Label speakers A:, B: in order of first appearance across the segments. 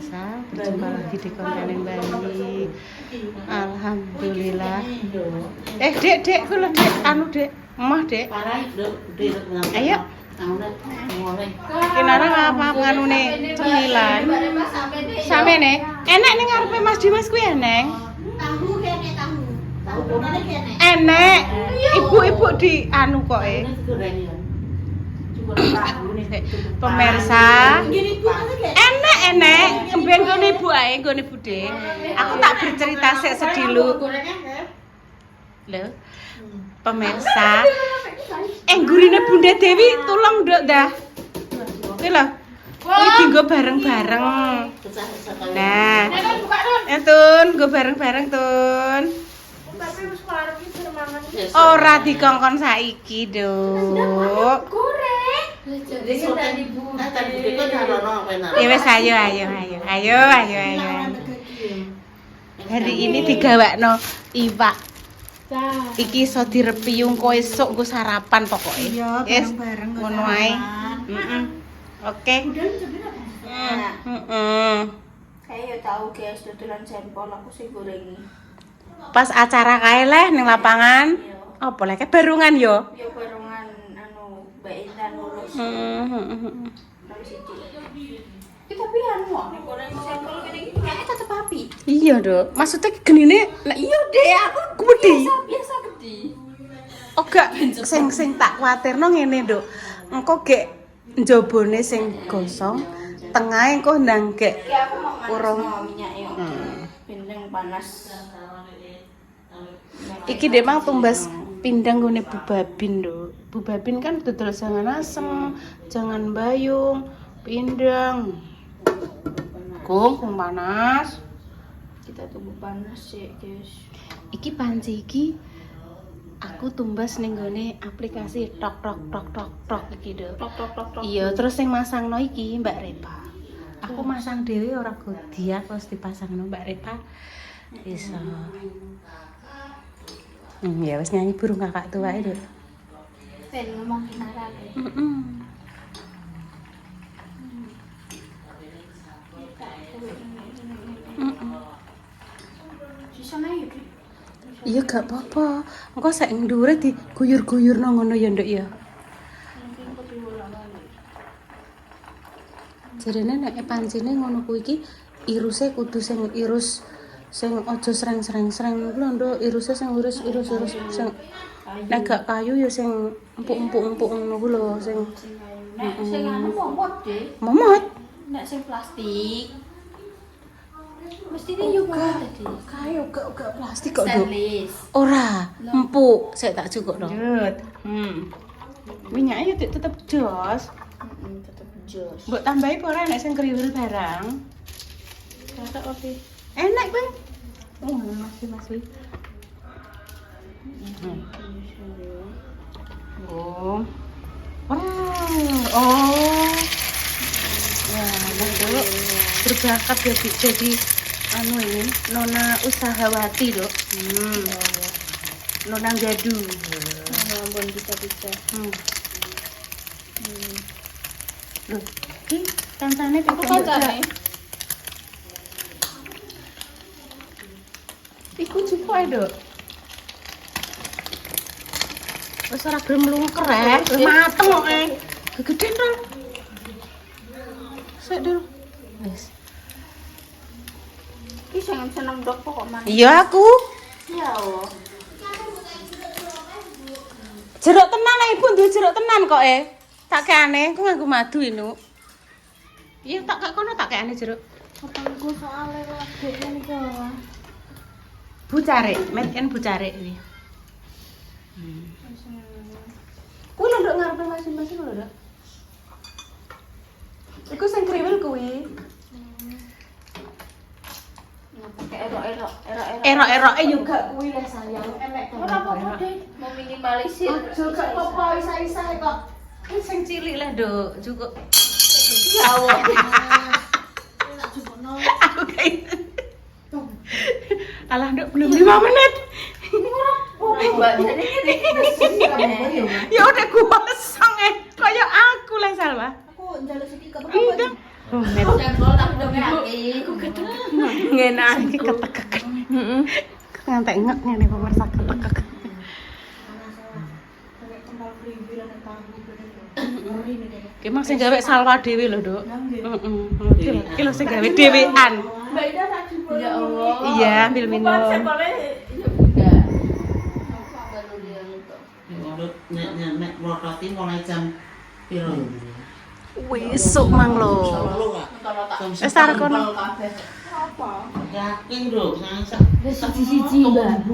A: pemirsa, berjumpa lagi di konten yang baik. Alhamdulillah. Dek, kula dek, anu dek, emah dek. Ayo. Kinara apa nganune cemilan. Samene, enek ning ngarepe Mas Dimas kuwi eneng.
B: Tahu kene tahu. Tahu bonane kene.
A: Enek. Ibu-ibu di anu kok pemirsa. Enek. Mben ngene ibu ae, nggone Bude. Aku tak bercerita sik sedilu. Lho. Pemirsa. Gurine Bunda Dewi tulung nduk dah. Kuwi lho. Kuwi dienggo bareng-bareng. Nah. Tun, nggo bareng-bareng, Tun. Ora dikongkon saiki, Duk.
B: Goreng.
A: Ya wis ayo. Hari ini digawakno iwak. Iki iso direpiyung kok esuk nggo sarapan pokoke.
C: Iya, bareng-bareng
A: ngono ae. Oke.
B: Kayak tahu guys, dodolan jempol aku sing gorengi.
A: Pas acara kae leh ning lapangan. Apa leh barungan yo?
B: Yo barengan anu Mbak Intan lulus. Tapi siji. Tapi anu nek goreng jempol ngene iki kayaknya tetep api.
A: Iya, Dok. Maksudnya genine nek
B: Iya deh, aku
A: gede.
B: Biasa gede.
A: Oh gak sing tak kuwatirno ngene, Dok. Engko gek njobone sing gosong, tengahe engko ndang gek
B: Ki aku mau
A: urung.
B: minyak yo. Bendeng panas.
A: Iki dek mang tumbas pindang nggone Bu Babin, Dok. Bu Babin kan dodol jangan asem, jangan bayung, pindang. Kum panas.
B: Kita tunggu panas sih, guys.
A: Iki panci iki aku tumbas ning nggone aplikasi tok iki, Dok.
B: Tok.
A: Iya, terus sing masangno iki Mbak Repa. Aku masang dhewe ora godiak terus dipasangno Mbak Repa. Iso. Ya wis nyanyi burung kakak tuwae, Dok.
B: Ben ngomong kinara. Sisane yo.
A: Iya gak apa-apa. Engko sak ndure diguyur-guyurno ngono ya, Nduk ya. Jarene nek pancine ngono kuwi iki iruse kudu sing irus sing aja sreng-sreng lho, Nduk. Iruse sing irus sing nek gak kayu ya sing empuk-empuk ngono ku lho, sing
B: Nek sing anu momot deh.
A: momot.
B: Nek sing plastik. Mestine yo momot tadi.
A: Kayu gak plastik kok, Nduk.
B: Stainless.
A: Ora, empuk. Sik tak cukupno. Minyaknya tetep jos.
B: Tetep jos.
A: Mbok tambahi apa ora nek sing kriwil barang?
B: Kakak oke.
A: Enak, Bang. Oh, masih. Oh. Ya, dulu berbakat jadi anu ini nona usahawati, Dok. Nona gadu.
B: Ampun bisa.
A: Loh, iki kancane
B: Aku kancane.
A: Iku cukup ae, Dok. Wis ora gelem mlungker wis mateng kok gegeden to. Sik dulu. Wis.
B: Ki seneng dok pokok mana.
A: Iya aku.
B: Ya Allah.
A: Jeruk tenan Ibu duwe jeruk tenan kok Tak kene, aku nganggo madu ini. Iya tak kono tak kene jeruk.
B: Aku soalnya lagi ini kok.
A: Bucare, made in Bucare ini. Kuwi lho nduk ngarepe masing-masing lho, Dok. Iku sing kriwil kuwi. Erok-eroke yo gak kuwi le sayang. Enek to.
B: Ora apa-apa deh, mau minimalisir.
A: Ojo gak apa-apa isa-isa kok. Kuwi sing cilik le, Nduk. Cukup.
B: Ya Allah.
A: Aku kayak Alah, Nduk, belum 5 menit. Ya udah gosong kayak aku lah Salma.
B: Aku njaluk sedikit
A: Enggak. Ngene iki ketekeken. Heeh. Ngantek ngek ngene pemirsa ketekeken. Ki mak sing gawe salwa dhewe lho, Nduk. Heeh. Ki lho sing gawe dhewean.
B: Ya Allah.
A: Iya, ambil minum.
C: Nek roti mulai jam piro?
A: Wesuk mang lho. Wis arep kono.
C: Yakin lho,
B: Siji-siji, Mbak.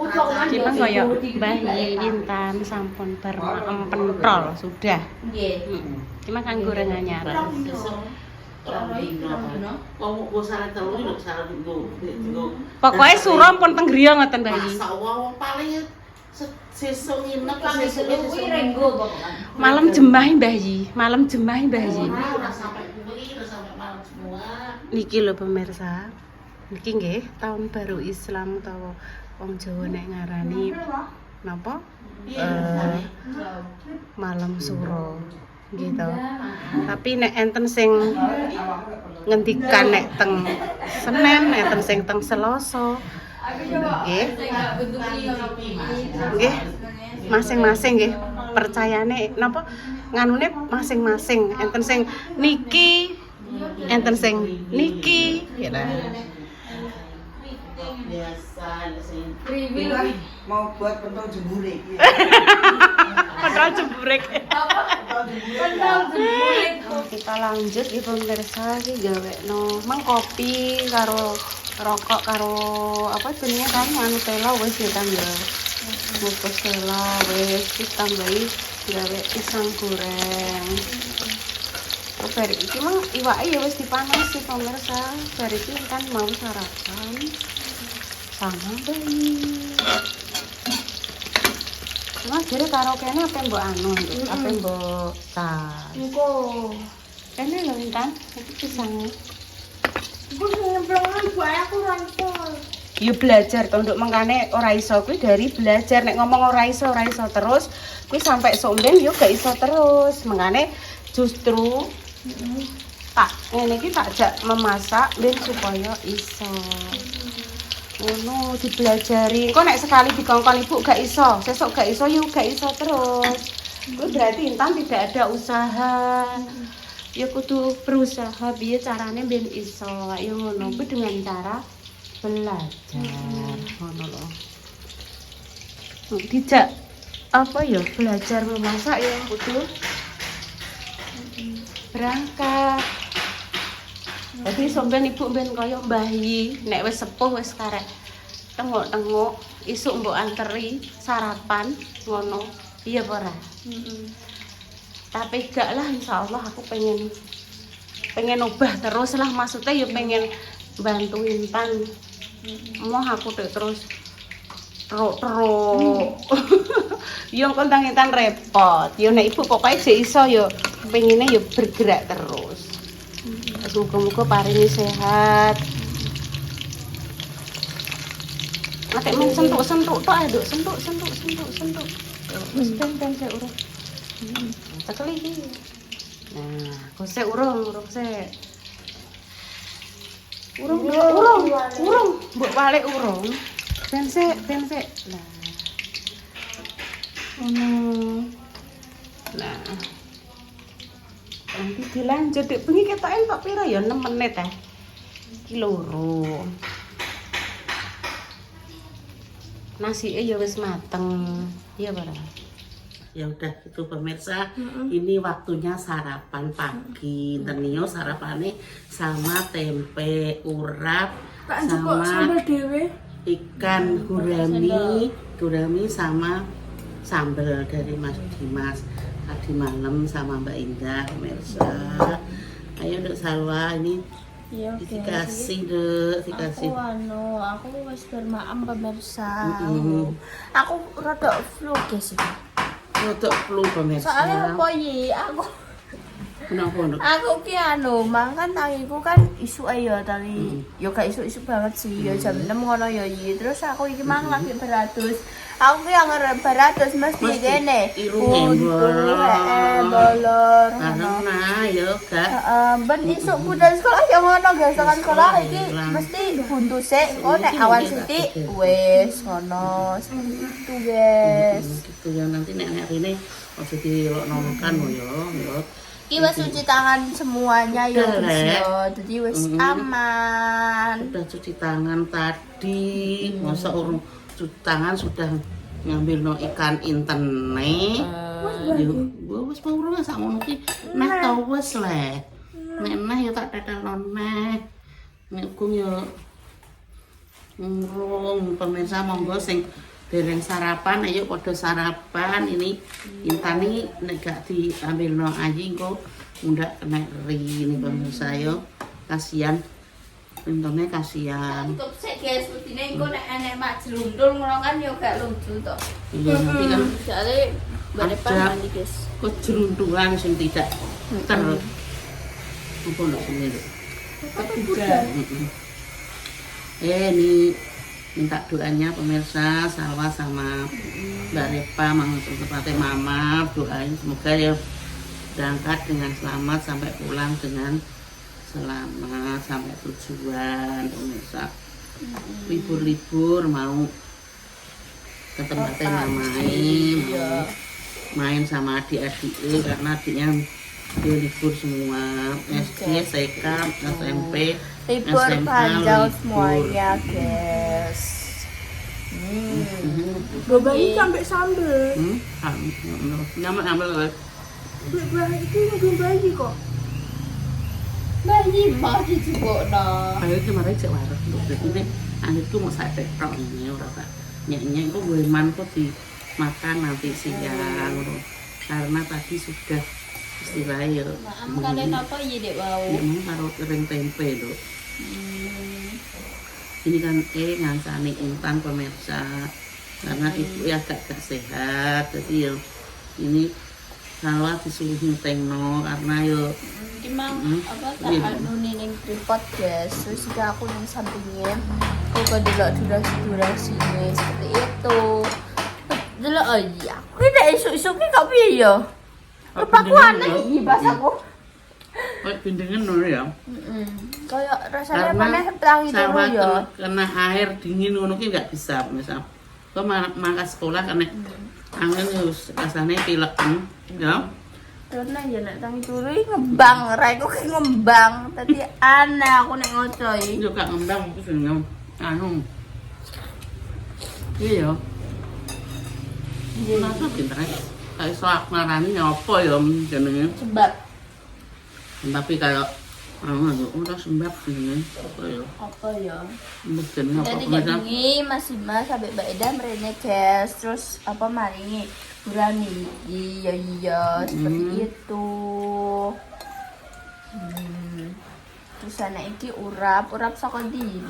A: Iki mah koyo Mbah Intan sampun bar pentol sudah.
B: Nggih.
A: Iki mah kan goreng anyar.
C: Wong saran telu lho, saran nggo.
A: Pokoke suram pun teng griya ngoten Mbah Yi.
C: Wong paling sesuk nginep
B: Kuwi renggo pokokan.
A: Malam jemaah Mbah Yi, malam jemaah Mbah Yi.
C: Ora sampai kuwi, ora sampai malam semua.
A: Niki lho pemirsa. Niki nggih tahun baru Islam utawa wong Jawa nek ngarani napa? Malam suro gitu. Tapi nek enten sing ngendikan nek teng Senin, enten sing teng Selasa. Nggih. Nggih. Masing-masing nggih percayane napa nganune masing-masing. Enten sing niki, enten sing niki, gitu.
C: Biasa sing
D: mau buat pentol jemure iki.
A: Padahal jembrek.
B: Pentol jembrek.
A: Kita lanjut ya pemirsa iki gawekno mang kopi karo rokok karo apa jenenge kan anu tela wis ya kan ya. Ngukus tela wis ditambahi gawe pisang goreng. Bar iki mang iwake ya wis dipanasi pemirsa. Bar iki kan mau sarapan sama bayi. Cuma jare karaoke-ne apa mbok anu, apa mbok tas.
B: Engko.
A: Kene lho Intan, iki pisange.
B: Iku nyemplungan buaya aku rantol.
A: Ya belajar to nduk mengkane ora iso kuwi dari belajar. Nek ngomong ora iso terus kuwi sampai somben yo gak iso terus. Mengkane justru tak ngene iki tak jak memasak ben supaya iso. Ngono dipelajari. Kok nek sekali dikongkon ibu gak iso, sesuk gak iso yo gak iso terus. Kuwi berarti Intan tidak ada usaha. Ya kudu berusaha piye carane ben iso. Ya ngono kuwi dengan cara belajar. Ngono lho. Dijak apa ya belajar memasak ya kudu berangkat. Jadi sampean ibu ben kaya Mbah Yi, nek wis sepuh wis karek tengok-tengok isuk mbok anteri sarapan ngono. Iya apa ora? Tapi gak lah insyaallah aku pengen ubah terus lah maksudnya ya pengen bantu Intan. Mau aku terus terus. Yo kontang Intan repot. Yo nek ibu pokoke jek iso yo pengine yo bergerak terus. Muga-muga paringi sehat. Atek men sentuk-sentuk tok aduk, sentuk. Wis ben sik urung. Tekel iki. Nah, kok sik urung sik. Urung. Mbok balik urung. Ben sik. Lah. Nah. Nanti dilanjut dek bengi ketoke kok pira ya 6 menit teh. Iki loro. Nasike ya wis mateng. Iya, Pak.
C: Ya udah itu pemirsa, ini waktunya sarapan pagi. Tenio sarapane sama tempe urap sama ikan gurami sama sambal dari Mas Dimas tadi malam sama Mbak Indah pemirsa. Ayo Dek Salwa ini
B: Iya,
C: dikasih Dek, dikasih.
B: Aku wis bermaam pemirsa. Aku rada flu guys.
C: Rodok flu pemirsa.
B: Soalnya apa yi?
C: Kenapa Dek?
B: Aku ki mangan tangiku kan isu ya tadi. Yo gak isu-isu banget sih. Yo jam 6 ngono ya yi. Terus aku iki mang lagi beratus. Aku ki yang beratus mesti kene.
C: Irunge bolor.
B: Bolor.
C: Karena yo gak?
B: Ben isuk budal sekolah ya ngono guys, tekan sekolah iki mesti buntu sik. Kok nek awan sithik wis ngono. Itu guys.
C: Gitu ya nanti nek rene aja diloknokan yo yo.
B: Iki wis cuci tangan semuanya ya
C: Udah,
B: guys
C: Rek.
B: yo. Jadi wis aman.
C: Udah cuci tangan tadi, masa urung cuci tangan sudah ngambil no ikan intene. Yo, wis mau urung sak ngono ki. Nah tau wis le. Nek nah yo tak tetelno neh. Nek ku yo urung pemirsa monggo sing dereng sarapan ayo padha sarapan ini intani nek gak diambilno aji engko mundak kena ri ini pemirsa yo kasihan intone kasihan
B: Tutup sik guys, mestine engko nek enek mak jelundul ngono kan yo gak lucu to.
C: iya nanti kan
B: Soale balepan
C: Ada.
B: mandi guys.
C: kejeruntuhan sing tidak ter apa lho sini lho ini minta doanya pemirsa Salwa sama Mbak Repa tepatnya mama doain semoga ya berangkat dengan selamat sampai pulang dengan selamat sampai tujuan pemirsa libur-libur mau ke tempatnya main main sama adik-adiknya karena adiknya dia libur semua SD, TK, SMP,
B: Libur
C: SMA,
B: panjang
C: libur.
B: semuanya guys.
E: Bobanya sampai sambel.
C: Nyamel
E: Bah itu belum bayi kok.
B: Bayi mau dijupukno.
C: ayo kemarin cek waras ini anakku mau saya petrol ini orang nyanyi itu gue mantu dimakan nanti siang karena tadi sudah istilahnya
B: Maam kalian apa ya dek bau?
C: memang taruh kering tempe loh ini kan ngancani intan pemirsa karena ibu ya agak sehat jadi yo ini salah disuruh nyutengno karena yo
B: Gimana apa tak
C: Iya.
B: anu ning tripod guys. Terus juga aku ning sampingnya. Aku ke delok durasinya seperti itu. Delok oh iya. Aku nek isuk-isuk ki kok piye ya? Lupaku aneh iki bahasaku.
C: kok bindengan lho ya
B: Kayak rasanya
C: karena
B: mana tangi dulu
C: sama
B: ya.
C: kena air dingin ngono ki nggak bisa misal kok mangkat sekolah karena angin harus rasanya pilek ya
B: Karena ya nek tangi turu ngembang, raiku ki ngembang. Tadi aneh aku nek ngocoi.
C: juga ngembang itu seneng anu iya kenapa pinter kayak soal ngarani apa ya jenenge
B: Sebab
C: tapi kayak udah sembab jenenge apa ya
B: apa ya?
C: jenenge apa
B: Jadi
C: pemirsa
B: ini masih mas sampai Mbak Eda merene guys. Terus apa maringi gurami iya seperti itu. Terus anak iki urap saka ndi?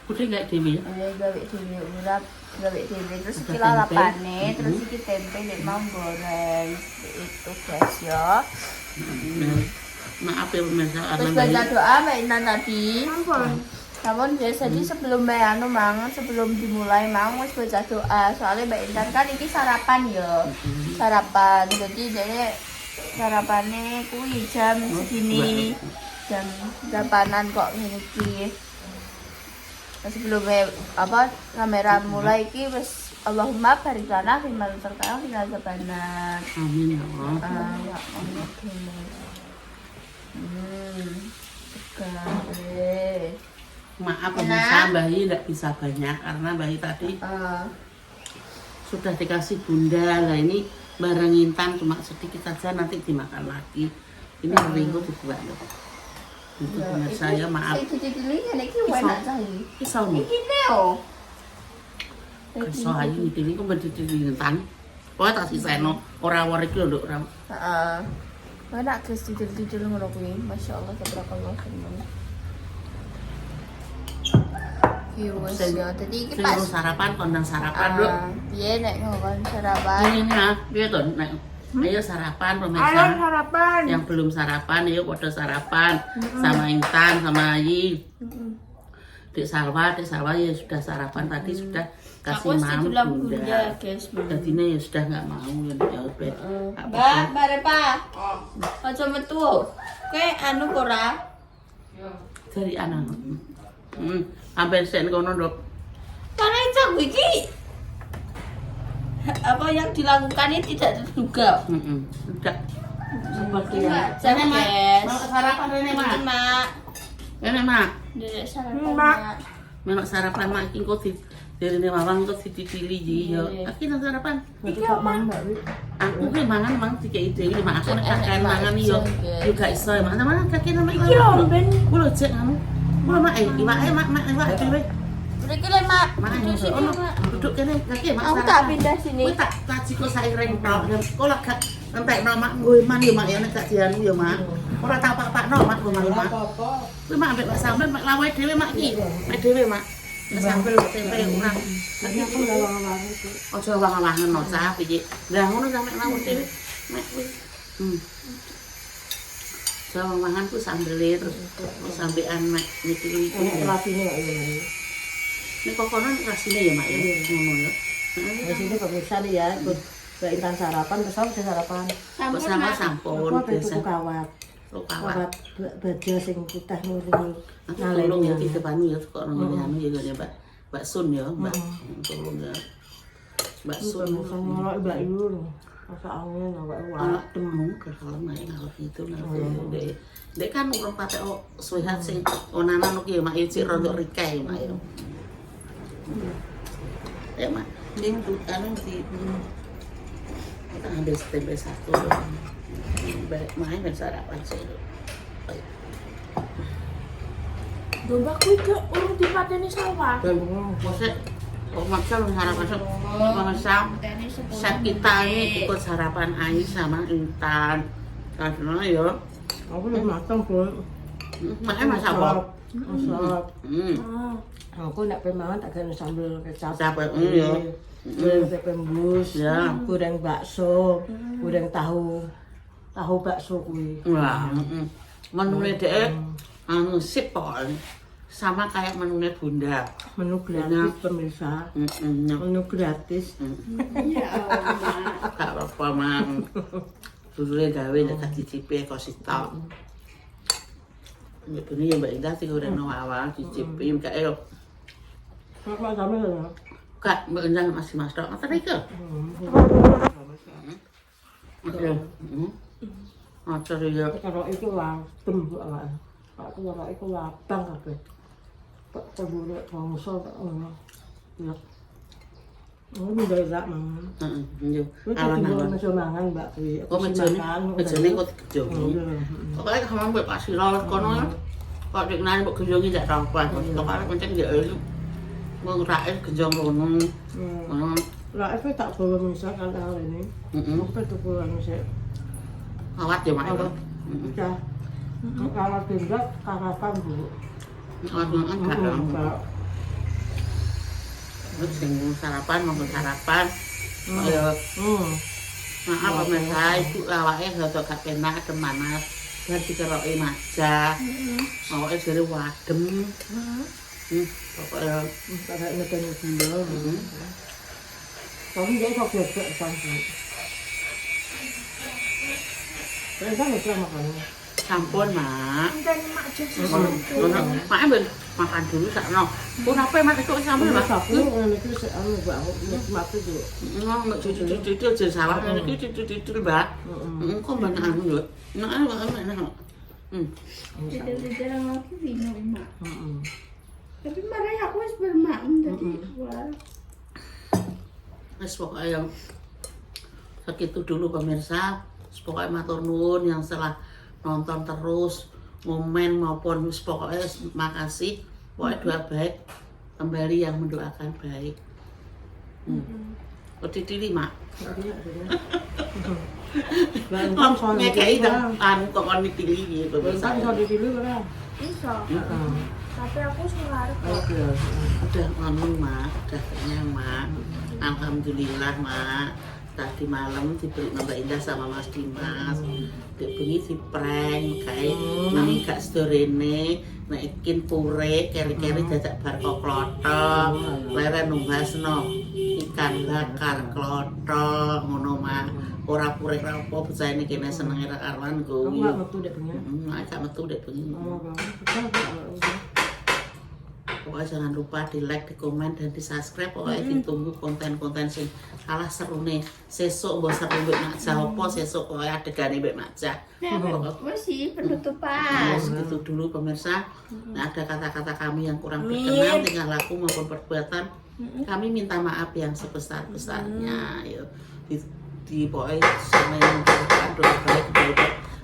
C: udah nggak dewi ya
B: Gawe dhewe urap, gawe dhewe terus iki
C: Ada
B: lalapane,
C: tempe.
B: terus iki tempe nek mau goreng. Seperti itu guys ya.
C: maaf ya pemirsa
B: Terus
C: karena
B: baca
C: bayi
B: doa Mbak Intan tadi.
E: Ampun.
B: Namun guys, jadi sebelum Mbak Anu mang, sebelum dimulai mang wis baca doa. Soalnya Mbak Intan kan ini sarapan ya. Sarapan. Jadi dia sarapannya kuwi jam segini. Jam 8-an kok ngene iki. Nah, sebelum apa kamera mulai iki wis Allahumma barik lana fi ma razaqtana fi razaqana.
C: amin ya Allah
B: Ya Allah. Sekali.
C: maaf pemirsa bayi tidak bisa banyak karena bayi tadi sudah dikasih bunda lah ini bareng intan cuma sedikit saja nanti dimakan lagi ini ringgo dibuat loh itu pemirsa ya maaf
B: Saya cuci-cuci ini enak sekali.
C: kisau nih
B: Ini neo.
C: kisau aja nih ini kok berdiri intan pokoknya tak siseno orang-orang itu loh orang
B: Heeh. Enak guys didil-didil ngono kuwi. Masyaallah tabarakallah. Iya wes ya. Dadi iki pas
C: sarapan kondang sarapan loh
B: piye nek ngomong sarapan.
C: ini nah dia tuh ayo sarapan
E: Ayo
C: pemirsa
E: sarapan.
C: yang belum sarapan ayo pada sarapan sama Intan sama Ayi Dek Salwa ya sudah sarapan tadi sudah kasih mam bunda
B: guys.
C: jadinya ya sudah nggak mau ya jawab
B: Mbak Repa. Aja metu. Kowe anu ora?
C: Dari anak. Hampir sen kono, Dok.
B: Karena itu iki apa yang dilakukan ini tidak terduga.
C: Tidak.
B: Seperti
C: Rene,
B: yang
C: Mak.
B: guys.
C: Mau sarapan Rene, Mak.
B: Mak.
C: Rene, Mak.
B: Dedek sarapan,
E: Mak.
B: Mak.
C: Melok sarapan mak iki kok dari mawang kok dititili iki yo. Aki nang sarapan.
E: Iki kok mang Mbak Wi.
C: Aku ki mangan mang dikeki dhewe mak aku nek kakean mangan yo. Yo gak iso mak mana kakean mak iki.
E: Iki lho ben.
C: Kulo cek anu. Kulo mak iwake mak dhewe.
B: Mriki le, Mak.
C: Mak
B: Duduk sini,
C: ono
B: Mak.
C: duduk kene kaki mak.
B: Aku tak pindah sini.
C: Kowe tak jiko saireng tok. Kok lak gak entek mak nggoe man yo mak ya nek gak dianu yo mak. Ora tak pak-pakno mak mak. Kuwi mak ambek mak sambel mak lawe dhewe mak iki. Mak dhewe mak. Nek sambel tempe urang.
E: Tapi aku ora wong-wong iki.
C: Aja wang-wangen no cah piye. Lah ngono sampe lawe dhewe. Mek kuwi. Wang-wangan ku sambele terus sampean mek niki iki.
E: Nek rasine kok ngene.
C: Nek kok kono rasine ya mak ya. Ngono ya.
E: Di sini pemirsa nih ya, ikut ke Intan sarapan, terus aku udah sarapan.
C: Kok sama sampun
E: Aku ada
C: biasa.
E: tuku kawat,
C: Kawat.
E: baja sing putih nuri
C: Aku tolong ya ditepani ya kok ono anu ya ya Mbak. Mbak Sun ya, Mbak. Tolong ya. Mbak Sun.
E: Pemirsa ngorok Mbak Yu lho. Masa angin awak
C: Anak temu kalau main kalau gitu dek kan urung patek sehat sing onanan ki mak iki rodok rikai mak ya. Ya mak, ning anu di kita ambil tempe satu. Main ben sarapan sih.
E: domba kuwi kok urung dipateni sawah.
C: Mosek maksa lu sarapan masa set kita ini ikut sarapan Ai sama Intan. Karena ya
E: Aku udah matang pun.
C: makanya masak apa?
E: Masak.
C: Ah,
E: Aku nak pemangan tak kena sambal kecap.
C: Kecap, ya.
E: Goreng pembus,
C: Ya.
E: goreng bakso, goreng tahu bakso kuwi.
C: wah, menune dhek anu sip pokoknya. Sama kayak menunya Bunda.
E: Menu gratis pemirsa. Menu gratis.
C: Gak apa-apa mang. Dulure gawe nek dicipi kok sitok. Ya bener ya Mbak Indah sing ora ono awal dicipi kae yo.
E: Apa sampe lho?
C: Kak Mbak Indah masih masak ngoten iki. Oke. Masak ya.
E: Kalau itu wadem awak. Aku ora iku labang kabeh. Pak cemburu bangsa tak ngono. Ya. Oh, udah rak mangan.
C: Heeh, yo.
E: Wis
C: Alang-alang.
E: iso mangan Mbak Pri.
C: Kok mejane kok digejongi. Pokoknya kalau mbak kasih lawan kono ya, kok dik nani mbak gejongi tidak rampas. Kok arep pencet ya itu, mau rakyat gejong kono.
E: Lah itu tak bawa misalkan hal ini. Apa itu pulang sih?
C: Awat ya mak.
E: Udah. Kalau tidak karapan Bu.
C: Awat makan gak dong. Terus sing sarapan mau sarapan. Ayo, maaf pemirsa itu awaknya rada gak enak kemana. Dan dikeroki majah. Awaknya jadi wadem. Pokoknya
E: Kakak ngeten gula. Tapi dia kok bebek sampai. Kan nggak makan.
C: sampun mak.
E: Dan mak jas.
C: Mak ambil makan dulu sakno. Pun apa mak itu sambil mak.
E: Aku ngene iki sik anu Mbak, aku mati dulu.
C: Mbak cucu-cucu aja sawah ngene iki cucu-cucu Mbak. Kok banyak anu lho. Nek anu enak.
B: Tidak lagi minum Mak. Tapi marah aku wis bermain tadi. Wah.
C: Wes pokoknya yang segitu dulu pemirsa. Pokoknya matur nuwun yang setelah nonton terus momen maupun pokoknya makasih. Pokoknya doa baik kembali yang mendoakan baik. Titili mak. Kok ngekei anu kok kon ditili gitu.
E: Kan iso dipilih ora?
B: Iso. Tapi aku sekarang
E: Oke.
C: Udah nganu mak, udah kenyang mak. Alhamdulillah mak. Tadi malam diberi Mbak Indah sama Mas Dimas. Dek bengi diprank kae nang gak sedorene nek ikin pure keri-keri dadak bar kok klothok. Leren numbasno ikan bakar klothok ngono mak. ora purek ra apa bocah ini kene senenge ra karuan
E: Aku
C: kuwi.
E: nggak metu dek bengi.
C: Gak metu dek bengi.
E: Oh, betul.
C: Pokoknya jangan lupa di like, di komen, dan di subscribe. Pokoknya ditunggu konten-konten sing kalah seru nih. Sesuk mbok seru mbek Mak Jah apa sesuk pokoknya adegane mbek Mak Jah.
B: Wes sih penutupan.
C: Segitu dulu pemirsa. Nah, ada kata-kata kami yang kurang berkenan tingkah laku maupun perbuatan. Kami minta maaf yang sebesar-besarnya. Yuk di pokoknya sama yang mendoakan doa baik baik.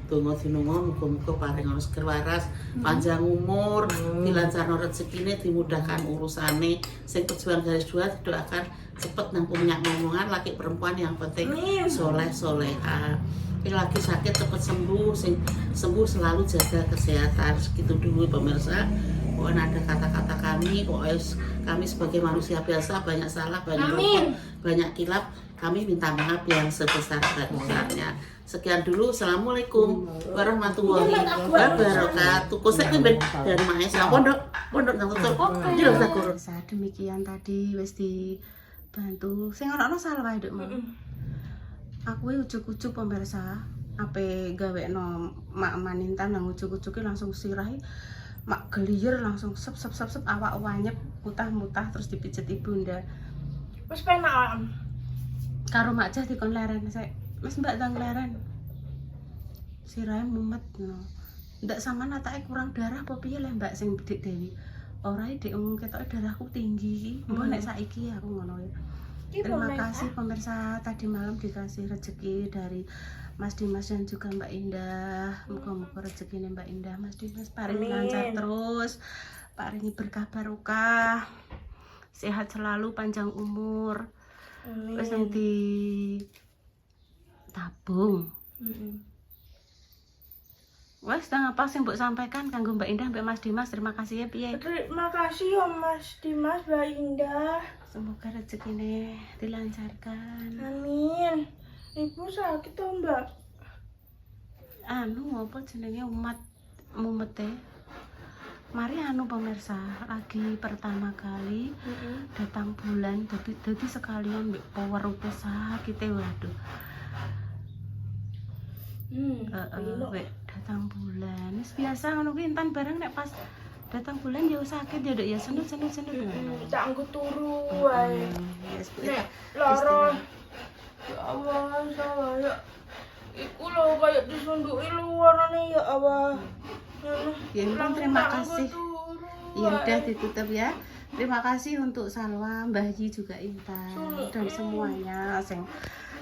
C: Tunggu tinungo muga-muga paring rezeki waras, panjang umur, dilancarno rezekine, dimudahkan urusane, sing pejuang garis dua didoakan cepet nang punya ngomongan laki perempuan yang penting soleh soleha. Yang lagi sakit cepet sembuh, sing sembuh selalu jaga kesehatan. Segitu dulu pemirsa. Pokoknya ada kata-kata kami, pokoknya kami sebagai manusia biasa banyak salah, banyak lupa, banyak kilap. Kami minta maaf yang sebesar-besarnya. Sekian dulu. Assalamualaikum warahmatullahi wabarakatuh. Kosek ben dari Maesa pondok nang tutur. Jero sakur.
A: Demikian tadi wis dibantu. Sing ono salah wae, Duk. Aku ujuk-ujuk pemirsa, ape gawekno mak manintan nang ujuk-ujuke langsung sirahi. Mak geliyer langsung sep awak wanyep mutah-mutah terus dipijet ibunda.
B: Wes penak.
A: Karo Mak Jah dikon leren sik. Mas Mbak tang leren. Sirahe mumet no. Ndak sama natake kurang darah apa piye le Mbak sing Dik Dewi. Ora Dik ketoke darahku tinggi. Mbok nek saiki aku ngono ya. Terima kasih pemirsa, tadi malam dikasih rezeki dari Mas Dimas dan juga Mbak Indah. Moga-moga rezekinya Mbak Indah, Mas Dimas paringi lancar terus, paringi berkah barokah, sehat selalu, panjang umur. Terus nanti tabung. Wes tang apa sing mbok sampaikan kanggo Mbak Indah Mbak Mas Dimas. Terima kasih ya piye.
B: Terima kasih ya Mas Dimas, Mbak Indah.
A: Semoga rezekine dilancarkan.
B: Amin. Ibu sakit toh, Mbak?
A: Anu apa jenenge umat mumete. Mari anu pemirsa, lagi pertama kali datang bulan jadi sekalian mbek power usaha kita waduh. Wek datang bulan. Wis biasa ngono kuwi entan bareng nek pas datang bulan ya sakit ya Dok ya senut.
B: Tak anggo turu wae.
A: Yes,
B: Nek lara. Ya Allah, salah ya. Iku lho kayak disunduki luarane ya Allah.
A: Ya Intan terima kasih. Ya udah ditutup ya. Terima kasih untuk Salwa, Mbah Yi juga Intan dan semuanya sing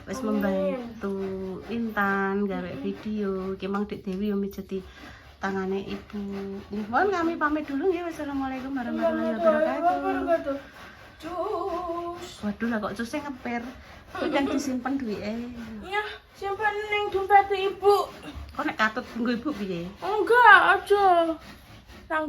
A: wis membantu Intan gawe video. Ki mang Dik Dewi yo mijeti tangane ibu. Mohon kami pamit dulu ya. Wassalamualaikum warahmatullahi wabarakatuh.
B: Cus.
A: Waduh lah kok cusnya ngeper. Udah disimpen duwike.
B: Ya, simpan ning dompet ibu.
A: Kok nek katut nggo ibu piye?
B: Enggak aja. Tangguh